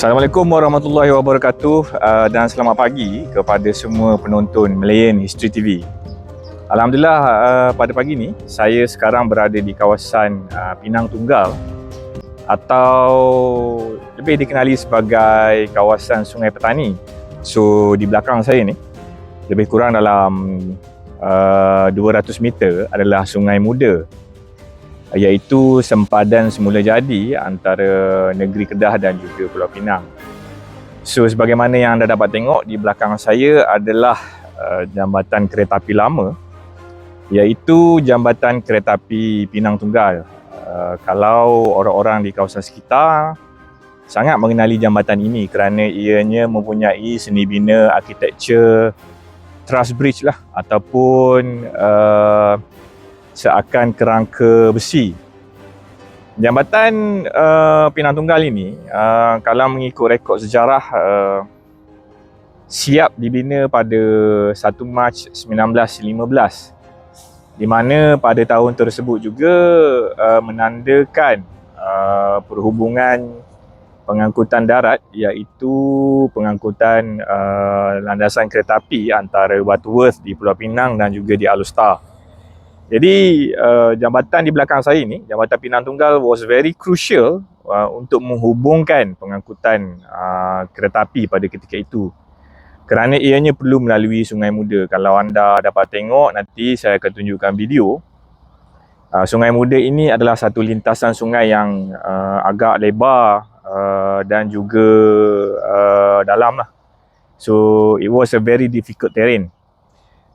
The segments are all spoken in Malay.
Assalamualaikum warahmatullahi wabarakatuh dan selamat pagi kepada semua penonton Malayan History TV. Alhamdulillah, pada pagi ni saya sekarang berada di kawasan Pinang Tunggal atau lebih dikenali sebagai kawasan Sungai Petani. So di belakang saya ni lebih kurang dalam 200 meter adalah Sungai Muda, iaitu sempadan semula jadi antara negeri Kedah dan juga Pulau Pinang. So sebagaimana yang anda dapat tengok di belakang saya adalah jambatan kereta api lama, iaitu jambatan kereta api Pinang Tunggal. Kalau orang-orang di kawasan sekitar sangat mengenali jambatan ini kerana ianya mempunyai seni bina arkitektur truss bridge lah, ataupun seakan kerangka besi. Jambatan Pinang Tunggal ini, kalau mengikut rekod sejarah, siap dibina pada 1 Mac 1915, di mana pada tahun tersebut juga menandakan perhubungan pengangkutan darat, iaitu pengangkutan landasan kereta api antara Butterworth di Pulau Pinang dan juga di Alor. Jadi jambatan di belakang saya ni, jambatan Pinang Tunggal, was very crucial untuk menghubungkan pengangkutan kereta api pada ketika itu. Kerana ianya perlu melalui Sungai Muda. Kalau anda dapat tengok, nanti saya akan tunjukkan video. Sungai Muda ini adalah satu lintasan sungai yang agak lebar dan juga dalam lah. So it was a very difficult terrain.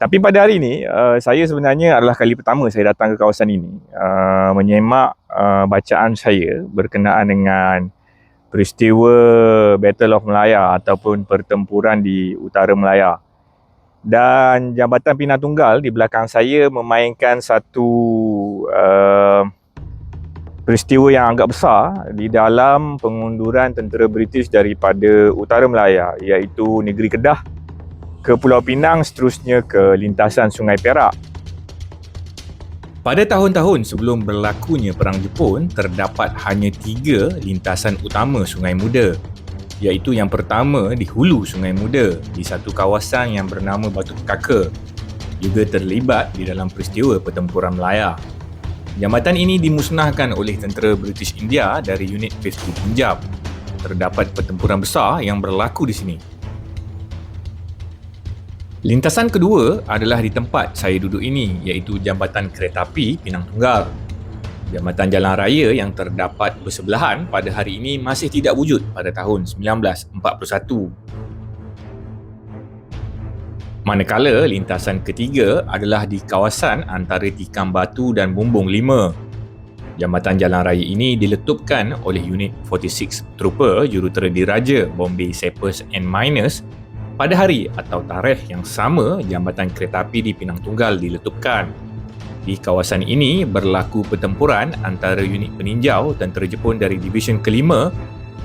Tapi pada hari ini, saya sebenarnya adalah kali pertama saya datang ke kawasan ini menyemak bacaan saya berkenaan dengan peristiwa Battle of Melaya ataupun pertempuran di Utara Melaya. Dan jambatan Pinang Tunggal di belakang saya memainkan satu peristiwa yang agak besar di dalam pengunduran tentera British daripada Utara Melaya, iaitu negeri Kedah ke Pulau Pinang, seterusnya ke lintasan Sungai Perak. Pada tahun-tahun sebelum berlakunya Perang Jepun, terdapat hanya 3 lintasan utama Sungai Muda, iaitu yang pertama di hulu Sungai Muda di satu kawasan yang bernama Batu Pekaka, juga terlibat di dalam peristiwa pertempuran Melaya. Jambatan ini dimusnahkan oleh tentera British India dari unit 50 Punjab. Terdapat pertempuran besar yang berlaku di sini. Lintasan kedua adalah di tempat saya duduk ini, iaitu jambatan kereta api Pinang Tunggal. Jambatan jalan raya yang terdapat bersebelahan pada hari ini masih tidak wujud pada tahun 1941. Manakala lintasan ketiga adalah di kawasan antara Tikam Batu dan Bumbung 5. Jambatan jalan raya ini diletupkan oleh unit 46 Trooper Jurutera Diraja Bombay Sappers and Miners pada hari atau tarikh yang sama jambatan kereta api di Pinang Tunggal diletupkan. Di kawasan ini berlaku pertempuran antara unit peninjau tentera Jepun dari Division ke-5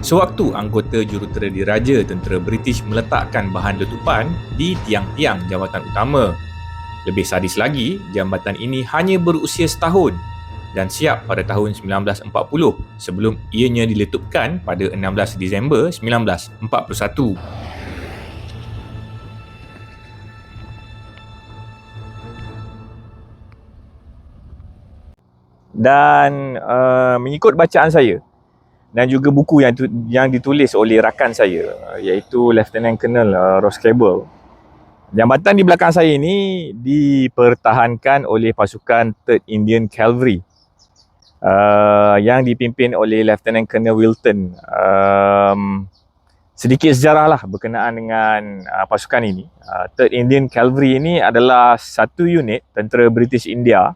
sewaktu anggota Jurutera Diraja tentera British meletakkan bahan letupan di tiang-tiang jambatan utama. Lebih sadis lagi, jambatan ini hanya berusia setahun dan siap pada tahun 1940 sebelum ianya diletupkan pada 16 Disember 1941. Dan mengikut bacaan saya dan juga buku yang ditulis oleh rakan saya, iaitu Lieutenant Colonel Ross Cable, jambatan di belakang saya ini dipertahankan oleh pasukan 3rd Indian Cavalry yang dipimpin oleh Lieutenant Colonel Wilton. Sedikit sejarah lah berkenaan dengan pasukan ini. 3rd Indian Cavalry ini adalah satu unit tentera British India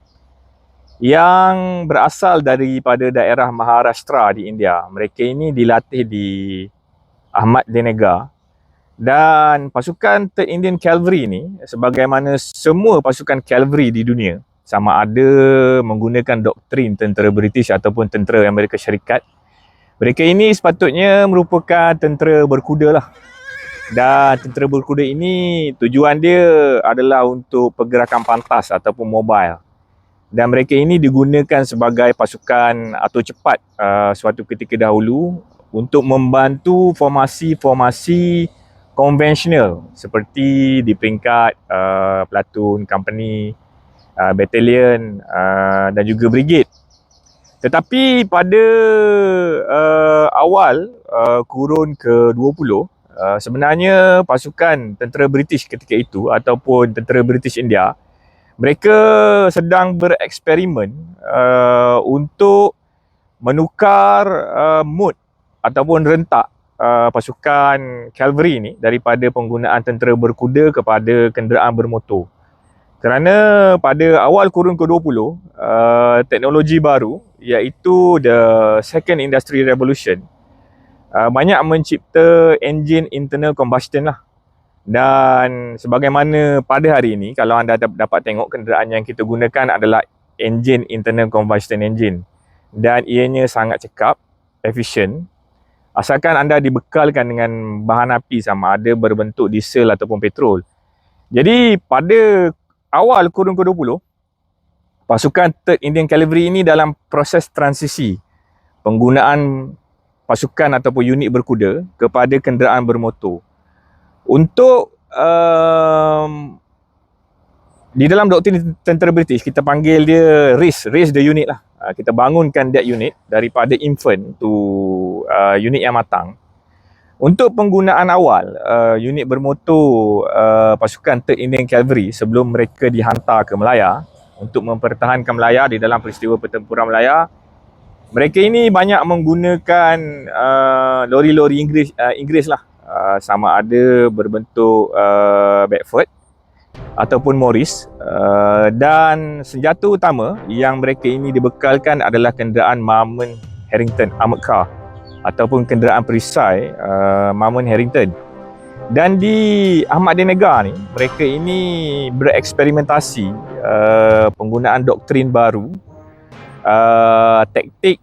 yang berasal daripada daerah Maharashtra di India. Mereka ini dilatih di Ahmadnagar, dan pasukan 3rd Indian Cavalry ini, sebagaimana semua pasukan cavalry di dunia, sama ada menggunakan doktrin tentera British ataupun tentera Amerika Syarikat, mereka ini sepatutnya merupakan tentera berkuda lah. Dan tentera berkuda ini tujuan dia adalah untuk pergerakan pantas ataupun mobile. Dan mereka ini digunakan sebagai pasukan atau cepat suatu ketika dahulu untuk membantu formasi-formasi konvensional seperti di peringkat platoon, company, battalion dan juga brigade. Tetapi pada awal kurun ke-20, sebenarnya pasukan tentera British ketika itu ataupun tentera British India, mereka sedang bereksperimen untuk menukar mood ataupun rentak pasukan cavalry ni daripada penggunaan tentera berkuda kepada kenderaan bermotor. Kerana pada awal kurun ke-20, teknologi baru iaitu the second industry revolution banyak mencipta enjin internal combustion lah. Dan sebagaimana pada hari ini, kalau anda dapat tengok, kenderaan yang kita gunakan adalah enjin internal combustion engine. Dan ianya sangat cekap, efisien, asalkan anda dibekalkan dengan bahan api sama ada berbentuk diesel ataupun petrol. Jadi pada awal kurun ke-20, pasukan 3rd Indian Cavalry ini dalam proses transisi penggunaan pasukan ataupun unit berkuda kepada kenderaan bermotor. Untuk di dalam doktrin tentera British, kita panggil dia raise the unit lah. Kita bangunkan that unit daripada infant to unit yang matang. Untuk penggunaan awal unit bermotor pasukan 3rd Indian Cavalry sebelum mereka dihantar ke Melaya untuk mempertahankan Melaya di dalam peristiwa pertempuran Melaya, mereka ini banyak menggunakan lori-lori Inggeris lah, sama ada berbentuk Bedford ataupun Morris, dan senjata utama yang mereka ini dibekalkan adalah kenderaan Marmon Harrington Armoured Car ataupun kenderaan perisai Marmon Harrington. Dan di Ahmad Denegar ni, mereka ini bereksperimentasi penggunaan doktrin baru, taktik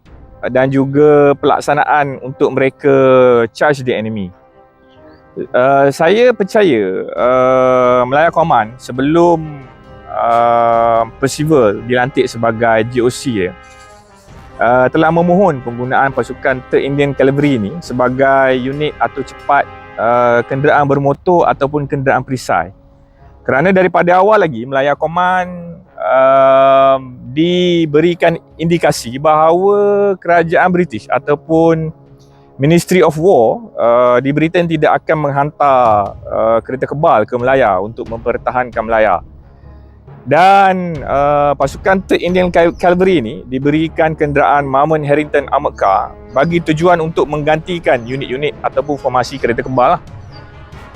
dan juga pelaksanaan untuk mereka charge the enemy. Saya percaya Melaya Command sebelum Percival dilantik sebagai GOC telah memohon penggunaan pasukan 3rd Indian Cavalry ini sebagai unit atau cepat kenderaan bermotor ataupun kenderaan perisai. Kerana daripada awal lagi Melaya Command diberikan indikasi bahawa kerajaan British ataupun Ministry of War di Britain tidak akan menghantar kereta kebal ke Melaya untuk mempertahankan Melaya. Dan pasukan 3rd Indian Cavalry ini diberikan kenderaan Marmon Harrington Armoured Car bagi tujuan untuk menggantikan unit-unit ataupun formasi kereta kebal lah.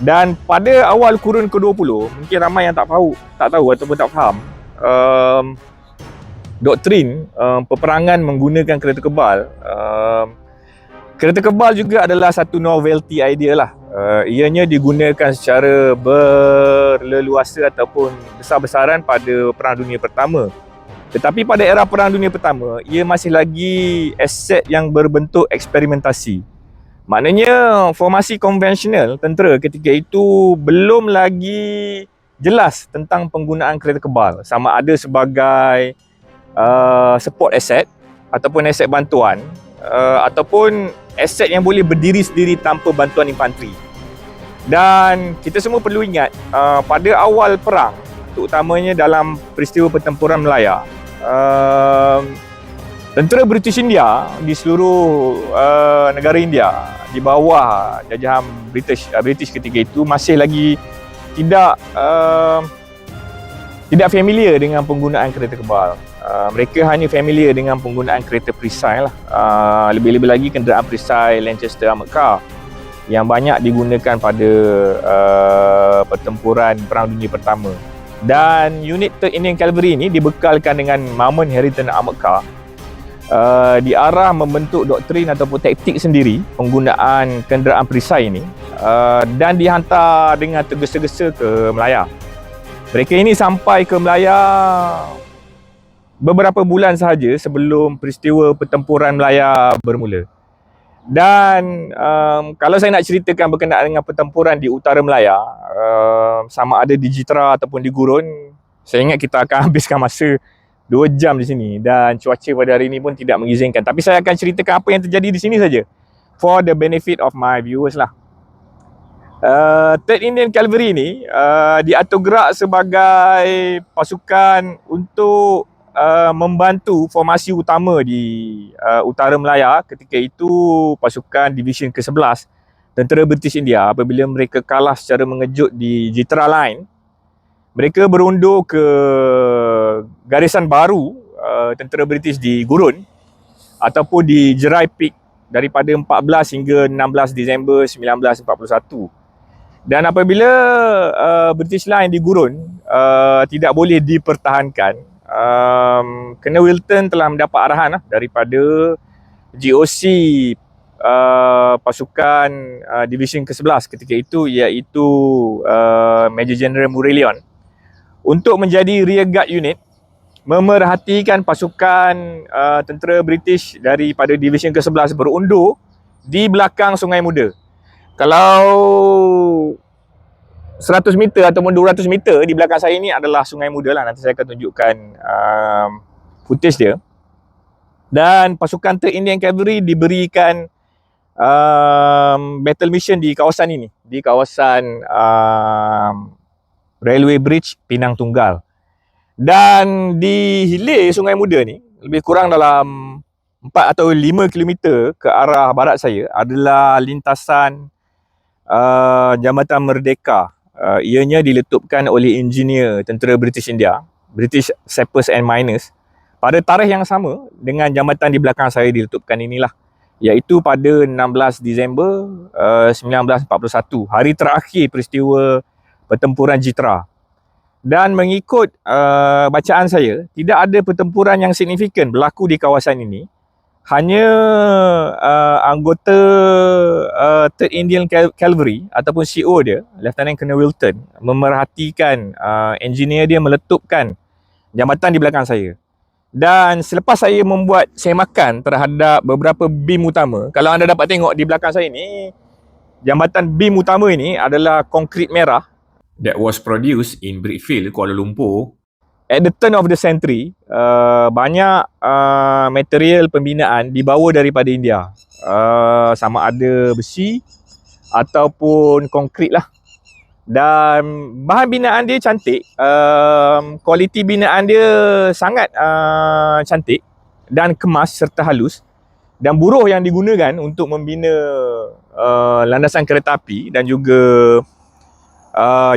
Dan pada awal kurun ke-20, mungkin ramai yang tak tahu ataupun tak faham doktrin peperangan menggunakan kereta kebal. Kereta kebal juga adalah satu novelty idea lah. Ianya digunakan secara berleluasa ataupun besar-besaran pada Perang Dunia Pertama. Tetapi pada era Perang Dunia Pertama, ia masih lagi aset yang berbentuk eksperimentasi. Maknanya formasi konvensional tentera ketika itu belum lagi jelas tentang penggunaan kereta kebal. Sama ada sebagai support asset ataupun aset bantuan, ataupun aset yang boleh berdiri sendiri tanpa bantuan infanteri. Dan kita semua perlu ingat pada awal perang, terutamanya dalam peristiwa pertempuran Melaya, tentera British India di seluruh negara India di bawah jajahan British ketika itu masih lagi tidak familiar dengan penggunaan kereta kebal. Mereka hanya familiar dengan penggunaan kereta perisai lah. Lebih-lebih lagi kenderaan perisai Lancaster Armoured Car yang banyak digunakan pada pertempuran Perang Dunia Pertama. Dan unit 3rd Indian Cavalry ini dibekalkan dengan Marmon Harrington Armoured Car, diarah membentuk doktrin ataupun taktik sendiri penggunaan kenderaan perisai ini, dan dihantar dengan tergesa-gesa ke Melaya. Mereka ini sampai ke Melaya beberapa bulan sahaja sebelum peristiwa pertempuran Melaya bermula. Dan kalau saya nak ceritakan berkenaan dengan pertempuran di utara Melaya, sama ada di Jitra ataupun di Gurun, saya ingat kita akan habiskan masa 2 jam di sini dan cuaca pada hari ini pun tidak mengizinkan. Tapi saya akan ceritakan apa yang terjadi di sini saja. for the benefit of my viewers lah. 3rd Indian Cavalry ni diatur gerak sebagai pasukan untuk membantu formasi utama di Utara Melaya. Ketika itu pasukan Division ke-11 Tentera British India, apabila mereka kalah secara mengejut di Jitra Line, mereka berundur ke garisan baru Tentera British di Gurun ataupun di Jerai Peak daripada 14 hingga 16 Disember 1941. Dan apabila British Line di Gurun tidak boleh dipertahankan, Colonel Wilton telah mendapat arahan daripada GOC pasukan Division ke-11 ketika itu, iaitu Major General Murelion, untuk menjadi rearguard unit memerhatikan pasukan tentera British daripada Division ke-11 berundur di belakang Sungai Muda. Kalau 100 meter ataupun 200 meter di belakang saya ni adalah Sungai Muda lah. Nanti saya akan tunjukkan footage dia. Dan pasukan 3rd Indian Cavalry diberikan battle mission di kawasan ini, di kawasan Railway Bridge Pinang Tunggal. Dan di hilir Sungai Muda ni, lebih kurang dalam 4 atau 5 km ke arah barat saya, adalah lintasan Jambatan Merdeka. Ianya diletupkan oleh engineer tentera British India, British Sappers and Miners, pada tarikh yang sama dengan jambatan di belakang saya diletupkan inilah, iaitu pada 16 Disember 1941, hari terakhir peristiwa pertempuran Jitra. Dan mengikut bacaan saya, tidak ada pertempuran yang signifikan berlaku di kawasan ini. Hanya anggota 3rd Indian Cavalry ataupun CO dia, Lieutenant Colonel Wilton, memerhatikan engineer dia meletupkan jambatan di belakang saya. Dan selepas saya membuat semakan terhadap beberapa beam utama, kalau anda dapat tengok di belakang saya ni, jambatan beam utama ini adalah konkrit merah that was produced in Brickfield, Kuala Lumpur. At the turn of the century, banyak material pembinaan dibawa daripada India. Sama ada besi ataupun konkrit lah. Dan bahan binaan dia cantik, kualiti binaan dia sangat cantik dan kemas serta halus. Dan buruh yang digunakan untuk membina landasan kereta api dan juga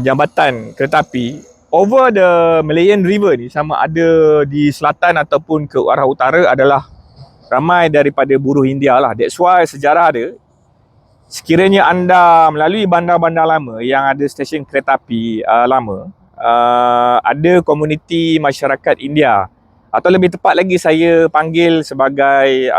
jambatan kereta api over the Malayan River ni, sama ada di selatan ataupun ke arah utara, adalah ramai daripada buruh India lah. That's why sejarah dia, sekiranya anda melalui bandar-bandar lama yang ada stesen kereta api lama, ada komuniti masyarakat India, atau lebih tepat lagi saya panggil sebagai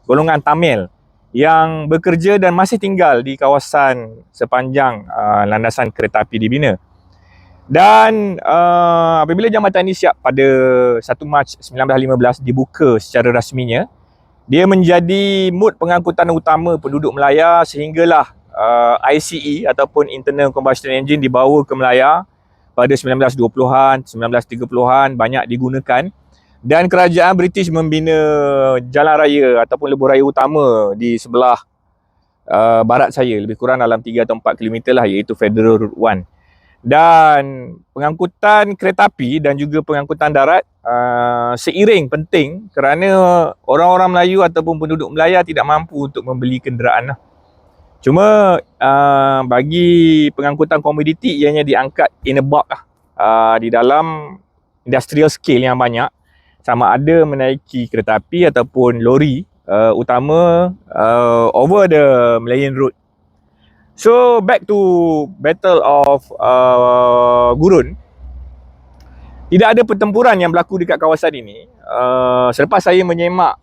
golongan Tamil, yang bekerja dan masih tinggal di kawasan sepanjang landasan kereta api dibina. Dan apabila jambatan ini siap pada 1 Mac 1915 dibuka secara rasminya, dia menjadi mode pengangkutan utama penduduk Melaya, sehinggalah ICE ataupun Internal Combustion Engine dibawa ke Melaya pada 1920-an, 1930-an, banyak digunakan. Dan kerajaan British membina jalan raya ataupun lebuh raya utama di sebelah barat saya, lebih kurang dalam 3 atau 4 km lah, iaitu Federal Route 1. Dan pengangkutan kereta api dan juga pengangkutan darat seiring penting, kerana orang-orang Melayu ataupun penduduk Melaya tidak mampu untuk membeli kenderaan lah. Cuma bagi pengangkutan komoditi, ianya diangkat in a bulk lah, di dalam industrial scale yang banyak, sama ada menaiki kereta api ataupun lori utama over the Malayan Road. So back to Battle of Gurun. Tidak ada pertempuran yang berlaku dekat kawasan ini. Selepas saya menyemak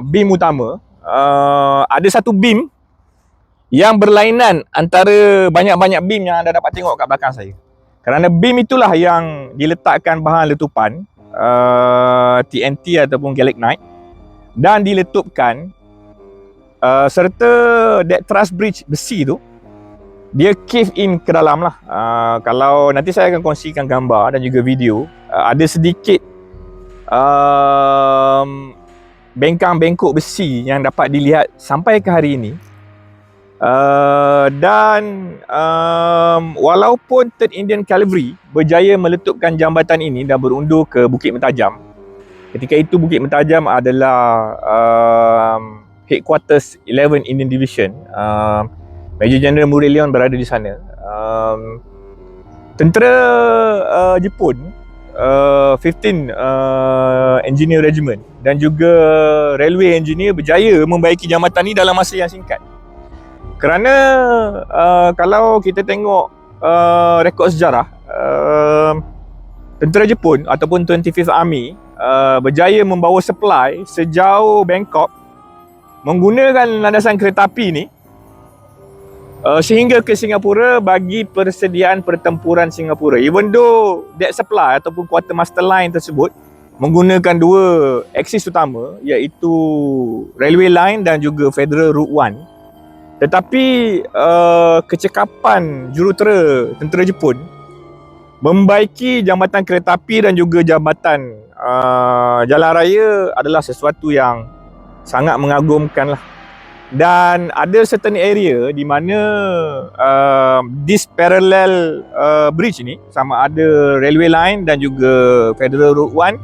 beam utama, ada satu beam yang berlainan antara banyak-banyak beam yang anda dapat tengok kat belakang saya. Kerana beam itulah yang diletakkan bahan letupan TNT ataupun Gelignite, dan diletupkan serta that truss bridge besi tu, dia cave in ke dalam lah. Kalau nanti saya akan kongsikan gambar dan juga video, ada sedikit bengkang bengkok besi yang dapat dilihat sampai ke hari ini. Walaupun 3rd Indian Cavalry berjaya meletupkan jambatan ini dan berundur ke Bukit Mentajam, ketika itu Bukit Mentajam adalah headquarters 11 Indian Division. Major General Murray Leon berada di sana. Tentera Jepun 15 Engineer Regiment dan juga Railway Engineer berjaya membaiki jambatan ini dalam masa yang singkat. Kerana kalau kita tengok rekod sejarah, tentera Jepun ataupun 25th Army berjaya membawa supply sejauh Bangkok menggunakan landasan kereta api ni sehingga ke Singapura bagi persediaan pertempuran Singapura. Even though that supply ataupun quartermaster line tersebut menggunakan dua aksis utama, iaitu Railway Line dan juga Federal Route 1. Tetapi kecekapan jurutera tentera Jepun membaiki jambatan kereta api dan juga jambatan jalan raya adalah sesuatu yang sangat mengagumkan lah. Dan ada certain area di mana this parallel bridge ni, sama ada Railway Line dan juga Federal Route 1,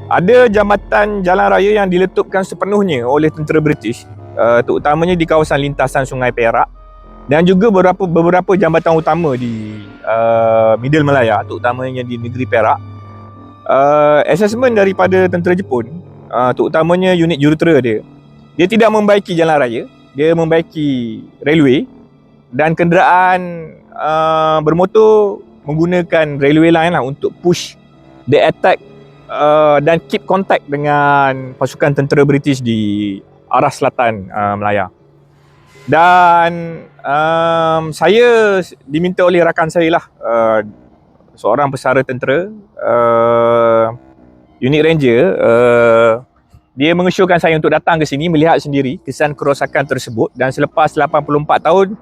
ada jambatan jalan raya yang diletupkan sepenuhnya oleh tentera British, terutamanya di kawasan lintasan Sungai Perak dan juga beberapa jambatan utama di Middle Malaya, terutamanya di negeri Perak. Assessment daripada tentera Jepun, terutamanya unit jurutera dia tidak membaiki jalan raya, dia membaiki railway dan kenderaan bermotor menggunakan railway line lah untuk push the attack dan keep contact dengan pasukan tentera British di arah selatan Melaya. Dan saya diminta oleh rakan saya lah, seorang pesara tentera, unit ranger, dia mengesyorkan saya untuk datang ke sini melihat sendiri kesan kerosakan tersebut. Dan selepas 84 tahun,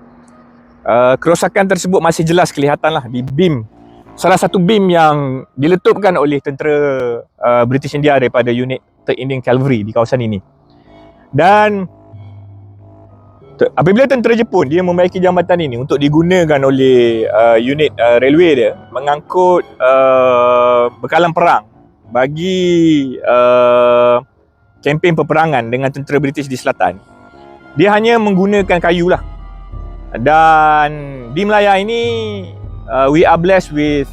kerosakan tersebut masih jelas kelihatan lah di beam, salah satu beam yang diletupkan oleh tentera British India daripada unit 3rd Indian Cavalry di kawasan ini. Dan apabila tentera Jepun dia membaiki jambatan ini untuk digunakan oleh unit railway dia mengangkut bekalan perang bagi kempen peperangan dengan tentera British di selatan, dia hanya menggunakan kayu lah. Dan di Melaya ini we are blessed with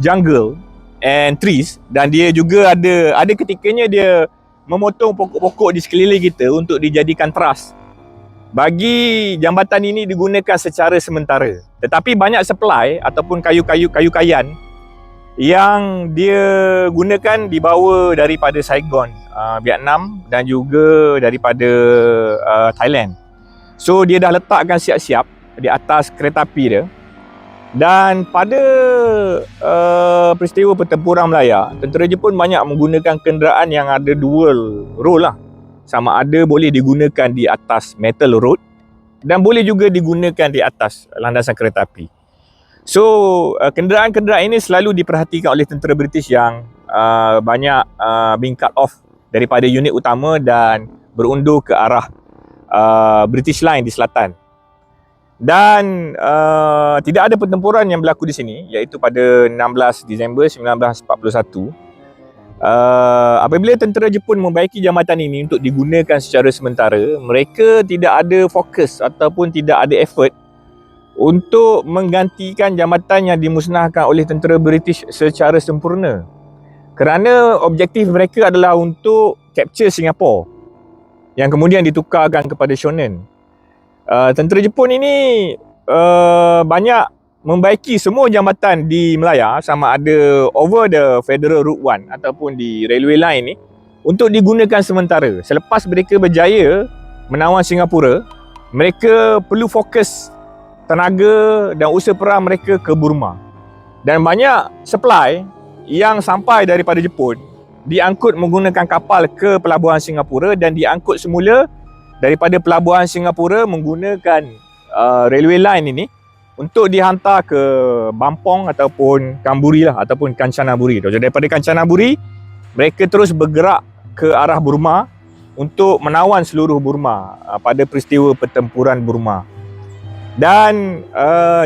jungle and trees, dan dia juga ada ketikanya dia memotong pokok-pokok di sekeliling kita untuk dijadikan teras bagi jambatan ini digunakan secara sementara. Tetapi banyak supply ataupun kayu kayan yang dia gunakan dibawa daripada Saigon, Vietnam, dan juga daripada Thailand. So dia dah letakkan siap-siap di atas kereta api dia. Dan pada peristiwa pertempuran Melaya, tentera Jepun banyak menggunakan kenderaan yang ada dual role lah. Sama ada boleh digunakan di atas metal road dan boleh juga digunakan di atas landasan kereta api. So kenderaan-kenderaan ini selalu diperhatikan oleh tentera British yang banyak being cut off daripada unit utama dan berundur ke arah British Line di selatan. Dan tidak ada pertempuran yang berlaku di sini, iaitu pada 16 Disember 1941. Apabila tentera Jepun membaiki jambatan ini untuk digunakan secara sementara, mereka tidak ada fokus ataupun tidak ada effort untuk menggantikan jambatan yang dimusnahkan oleh tentera British secara sempurna. Kerana objektif mereka adalah untuk capture Singapore yang kemudian ditukarkan kepada Shonan. Tentera Jepun ini banyak membaiki semua jambatan di Melaya, sama ada over the Federal Route 1 ataupun di Railway Line ni, untuk digunakan sementara. Selepas mereka berjaya menawan Singapura, mereka perlu fokus tenaga dan usaha perang mereka ke Burma. Dan banyak supply yang sampai daripada Jepun diangkut menggunakan kapal ke pelabuhan Singapura, dan diangkut semula daripada pelabuhan Singapura menggunakan railway line ini untuk dihantar ke Bampong ataupun Kamburi lah, ataupun Kanchanaburi. Jadi daripada Kanchanaburi mereka terus bergerak ke arah Burma untuk menawan seluruh Burma pada peristiwa pertempuran Burma. Dan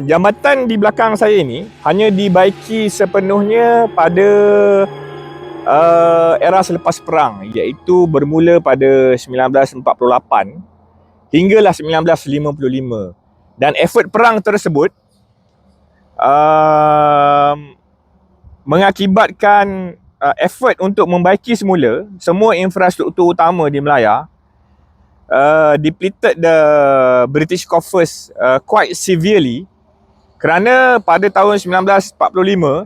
jambatan di belakang saya ini hanya dibaiki sepenuhnya pada era selepas perang, iaitu bermula pada 1948 hinggalah 1955. Dan efort perang tersebut mengakibatkan effort untuk membaiki semua infrastruktur utama di Melaya, depleted the British coffers quite severely, kerana pada tahun 1945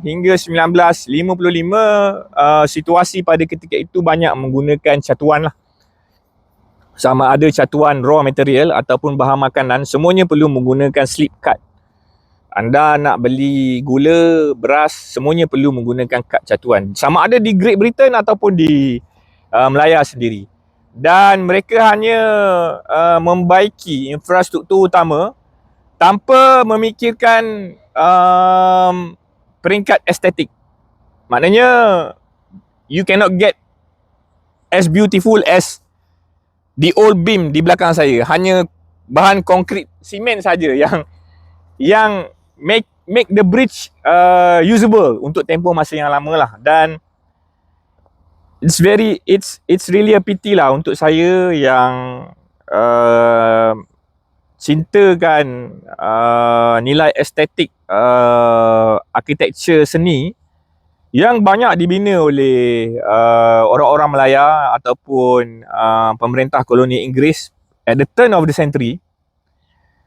hingga 1955 situasi pada ketika itu banyak menggunakan catuan lah. Sama ada catuan raw material ataupun bahan makanan, semuanya perlu menggunakan slip card. Anda nak beli gula, beras, semuanya perlu menggunakan kad catuan. Sama ada di Great Britain ataupun di Melaya sendiri. Dan mereka hanya membaiki infrastruktur utama tanpa memikirkan peringkat estetik. Maknanya, you cannot get as beautiful as the old beam di belakang saya. Hanya bahan konkrit simen saja yang make the bridge usable untuk tempoh masa yang lama lah. Dan it's really a pity lah untuk saya yang cintakan nilai estetik architecture seni yang banyak dibina oleh orang-orang Melaya ataupun pemerintah koloni Inggeris at the turn of the century,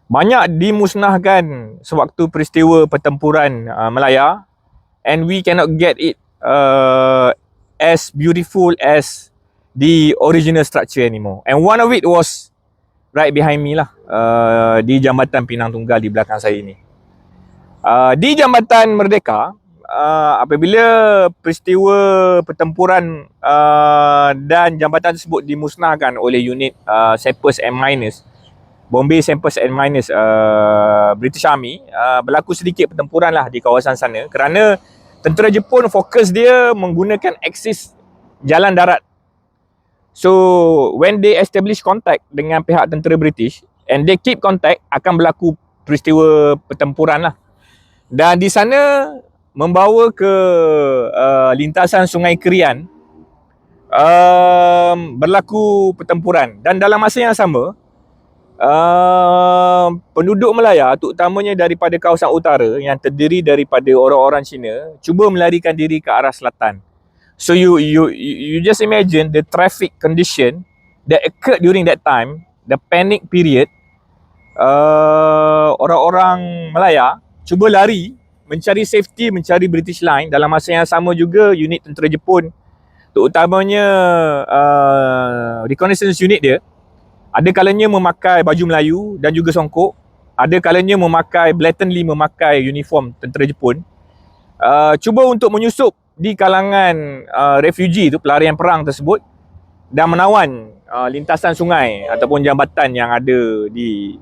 banyak dimusnahkan sewaktu peristiwa pertempuran Melaya, and we cannot get it as beautiful as the original structure anymore. And one of it was right behind me lah, di Jambatan Pinang Tunggal di belakang saya ini. Di Jambatan Merdeka, apabila peristiwa pertempuran dan jambatan tersebut dimusnahkan oleh unit Sappers and Miners, Bombay Sappers and Miners, British Army, berlaku sedikit pertempuran lah di kawasan sana kerana tentera Jepun fokus dia menggunakan aksis jalan darat. So when they establish contact dengan pihak tentera British and they keep contact, akan berlaku peristiwa pertempuran lah. Dan di sana membawa ke lintasan Sungai Kerian, berlaku pertempuran. Dan dalam masa yang sama, penduduk Melaya, terutamanya daripada kawasan utara yang terdiri daripada orang-orang Cina, cuba melarikan diri ke arah selatan. So you just imagine the traffic condition that occurred during that time, the panic period. Orang-orang Melaya cuba lari, mencari safety, mencari British line. Dalam masa yang sama juga, unit tentera Jepun, terutamanya reconnaissance unit dia, ada kalanya memakai baju Melayu dan juga songkok, ada kalanya blatantly memakai uniform tentera Jepun, cuba untuk menyusup di kalangan refugee tu, pelarian perang tersebut, dan menawan lintasan sungai ataupun jambatan yang ada di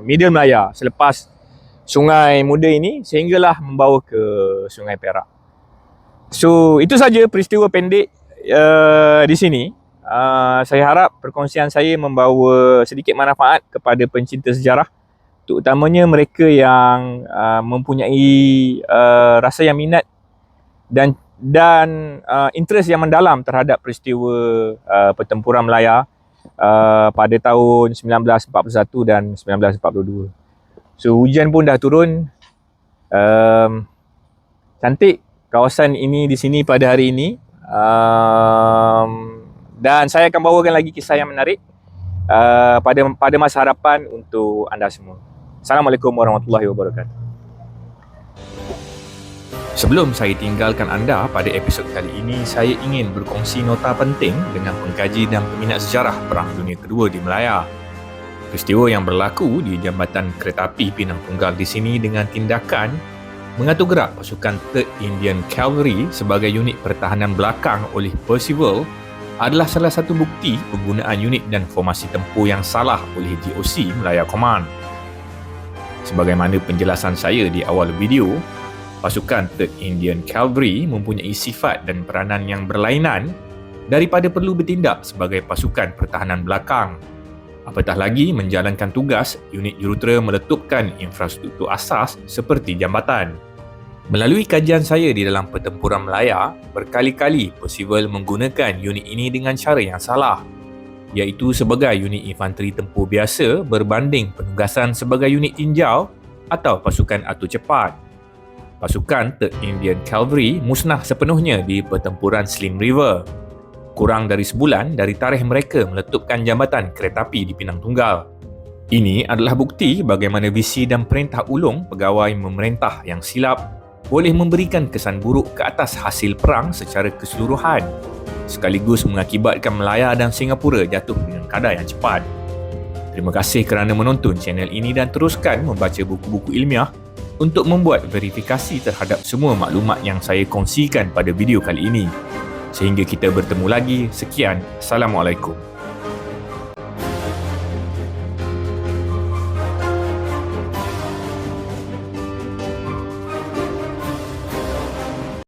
Middle Melaya selepas Sungai Muda ini, sehinggalah membawa ke Sungai Perak. So itu saja peristiwa pendek di sini. Saya harap perkongsian saya membawa sedikit manfaat kepada pencinta sejarah, terutamanya mereka yang mempunyai rasa yang minat dan interest yang mendalam terhadap peristiwa pertempuran Melaya pada tahun 1941 dan 1942. So hujan pun dah turun. Cantik kawasan ini di sini pada hari ini. Dan saya akan bawakan lagi kisah yang menarik pada masa hadapan untuk anda semua. Assalamualaikum warahmatullahi wabarakatuh. Sebelum saya tinggalkan anda pada episod kali ini, saya ingin berkongsi nota penting dengan pengkaji dan peminat sejarah Perang Dunia Kedua di Melaya. Peristiwa yang berlaku di Jambatan Kereta Api Pinang Tunggal di sini dengan tindakan mengatur gerak pasukan 3rd Indian Cavalry sebagai unit pertahanan belakang oleh Percival adalah salah satu bukti penggunaan unit dan formasi tempur yang salah oleh GOC Melaya Command. Sebagaimana penjelasan saya di awal video, pasukan 3rd Indian Cavalry mempunyai sifat dan peranan yang berlainan daripada perlu bertindak sebagai pasukan pertahanan belakang. Apatah lagi menjalankan tugas, unit jurutera meletupkan infrastruktur asas seperti jambatan. Melalui kajian saya di dalam pertempuran Melaya, berkali-kali Percival menggunakan unit ini dengan cara yang salah, iaitu sebagai unit infanteri tempur biasa berbanding penugasan sebagai unit tinjau atau pasukan atur cepat. Pasukan 3rd Indian Cavalry musnah sepenuhnya di pertempuran Slim River. Kurang dari sebulan dari tarikh mereka meletupkan jambatan kereta api di Pinang Tunggal. Ini adalah bukti bagaimana visi dan perintah ulung pegawai memerintah yang silap boleh memberikan kesan buruk ke atas hasil perang secara keseluruhan, sekaligus mengakibatkan Melaya dan Singapura jatuh dengan kadar yang cepat. Terima kasih kerana menonton channel ini dan teruskan membaca buku-buku ilmiah untuk membuat verifikasi terhadap semua maklumat yang saya kongsikan pada video kali ini. Sehingga kita bertemu lagi, sekian. Assalamualaikum.